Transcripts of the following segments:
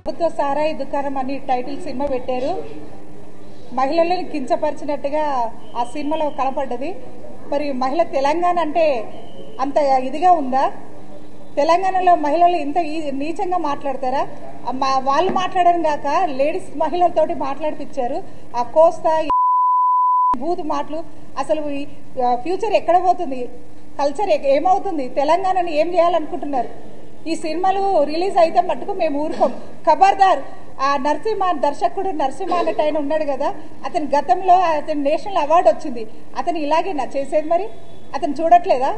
ప్రభుత్వ సారాయి దుకాణం అని టైటిల్ సినిమా పెట్టారు. మహిళలను కించపరిచినట్టుగా ఆ సినిమాలో కనపడ్డది. మరి మహిళ తెలంగాణ అంటే అంత ఇదిగా ఉందా? తెలంగాణలో మహిళలు ఇంత నీచంగా మాట్లాడతారా? వాళ్ళు మాట్లాడడం కాక లేడీస్ మహిళలతోటి మాట్లాడిపించారు. ఆ కోస్తా బూత్ మాటలు. అసలు ఫ్యూచర్ ఎక్కడ పోతుంది? కల్చర్ ఏమవుతుంది? తెలంగాణని ఏం చేయాలనుకుంటున్నారు? ఈ సినిమాలు రిలీజ్ అయితే మట్టుకు మేము ఊరుకోం. ఖబర్దార్. ఆ నరసింహ దర్శకుడు నరసింహ అన్నట్టు ఆయన ఉన్నాడు కదా, అతని గతంలో అతని నేషనల్ అవార్డు వచ్చింది. అతను ఇలాగే చేసేది. మరి అతను చూడట్లేదా?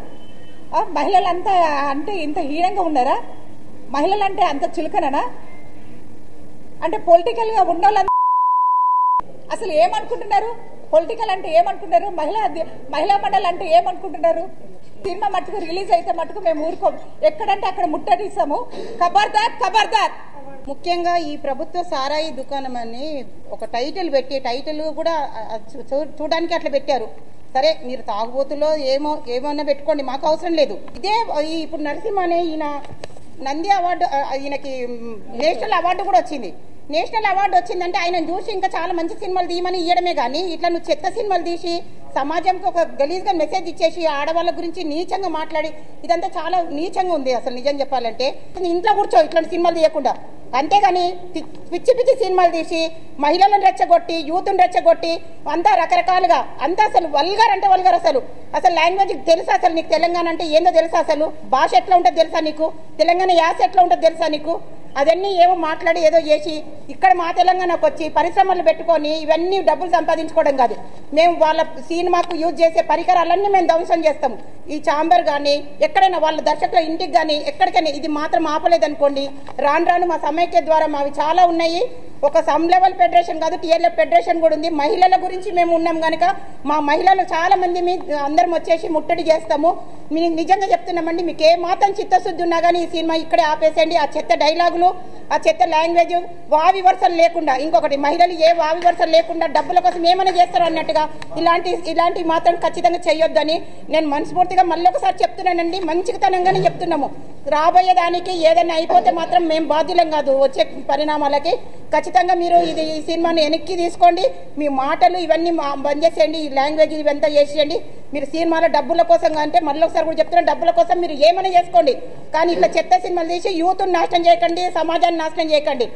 మహిళలంతా అంటే ఇంత హీనంగా ఉన్నారా? మహిళలంటే అంత చులకననా? అంటే పొలిటికల్ గా ఉన్నోళ్ళంతా అసలు ఏమనుకుంటున్నారు? పొలిటికల్ అంటే ఏమనుకుంటున్నారు? మహిళా మండలి అంటే ఏమనుకుంటున్నారు? సినిమా మట్టుకు రిలీజ్ అయితే మట్టుకు మేము ఊరుకోం. ఎక్కడంటే అక్కడ ముట్టడిస్తాము. ఖబర్దార్ ఖబర్దార్. ముఖ్యంగా ఈ ప్రభుత్వ సారాయి దుకాణం అని ఒక టైటిల్ పెట్టి, టైటిల్ కూడా చూడడానికి అట్లా పెట్టారు. సరే, మీరు తాగుబోతులో ఏమన్నా పెట్టుకోండి, మాకు అవసరం లేదు. ఇదే ఇప్పుడు నరసింహ అనే ఈయన నంది అవార్డు, ఈయనకి నేషనల్ అవార్డు కూడా వచ్చింది. నేషనల్ అవార్డు వచ్చిందంటే ఆయన చూసి ఇంకా చాలా మంచి సినిమాలు తీయమని ఇవ్వడమే కానీ, ఇట్లా నువ్వు చెత్త సినిమాలు తీసి సమాజంకి ఒక గలీజ్గా మెసేజ్ ఇచ్చేసి ఆడవాళ్ళ గురించి నీచంగా మాట్లాడి ఇదంతా చాలా నీచంగా ఉంది. అసలు నిజం చెప్పాలంటే ఇంట్లో కూర్చో ఇట్లాంటి సినిమాలు తీయకుండా. అంతేగాని పిచ్చి పిచ్చి సినిమాలు తీసి మహిళలను రెచ్చగొట్టి, యూత్ను రెచ్చగొట్టి అంతా రకరకాలుగా అంతా అసలు వల్గర్ అంటే వల్గర్. అసలు లాంగ్వేజ్ తెలుసా? అసలు నీకు తెలంగాణ అంటే ఏందో తెలుసా? అసలు భాష ఎట్లా ఉంటుందో తెలుసా నీకు? తెలంగాణ యాస ఎట్లా ఉంటుందో తెలుసా నీకు? అవన్నీ ఏమో మాట్లాడి ఏదో చేసి ఇక్కడ మా తెలంగాణకు వచ్చి పరిశ్రమలు పెట్టుకొని ఇవన్నీ డబ్బులు సంపాదించుకోవడం కాదు. మేము వాళ్ళ సినిమాకు యూజ్ చేసే పరికరాలన్నీ మేము ధ్వంసం చేస్తాము. ఈ ఛాంబర్ కానీ ఎక్కడైనా వాళ్ళ దర్శకుల ఇంటికి కానీ ఎక్కడికైనా ఇది మాత్రం ఆపలేదనుకోండి, రాను రాను మా సమైక్య ద్వారా మావి చాలా ఉన్నాయి. ఒక సమ్ లెవెల్ ఫెడరేషన్ కాదు, టియర్ లెవెల్ ఫెడరేషన్ కూడా ఉంది. మహిళల గురించి మేము ఉన్నాం కనుక మా మహిళలు చాలా మంది అందరం వచ్చేసి ముట్టడి చేస్తాము. మీకు నిజంగా చెప్తున్నామండి, మీకు ఏ మాత్రం చిత్తశుద్ధి ఉన్నా కానీ ఈ సినిమా ఇక్కడే ఆపేసేయండి. ఆ చెత్త డైలాగులు, ఆ చెత్త లాంగ్వేజ్, వావి వరుసలు లేకుండా, ఇంకొకటి మహిళలు ఏ వావి వరుసలు లేకుండా డబ్బుల కోసం ఏమైనా చేస్తారు అన్నట్టుగా ఇలాంటి మాత్రం ఖచ్చితంగా చేయొద్దని నేను మనస్ఫూర్తిగా మళ్ళీ ఒకసారి చెప్తున్నానండి. మంచితనంగానే చెప్తున్నాము. రాబోయే దానికి ఏదైనా అయిపోతే మాత్రం మేము బాధ్యులం కాదు. వచ్చే పరిణామాలకి ఖచ్చితంగా మీరు ఈ సినిమాని వెనక్కి తీసుకోండి. మీ మాటలు ఇవన్నీ బంద్ చేసేయండి. ఈ లాంగ్వేజ్ ఇవంతా చేసేయండి. మీరు సినిమాలో డబ్బుల కోసం అంటే మళ్ళీ ఒకసారి కూడా చెప్తున్నా, డబ్బుల కోసం మీరు ఏమైనా చేసుకోండి, కానీ ఇట్లా చెత్త సినిమాలు తీసి యూత్ను నాశనం చేయకండి, సమాజాన్ని నాశనం చేయకండి.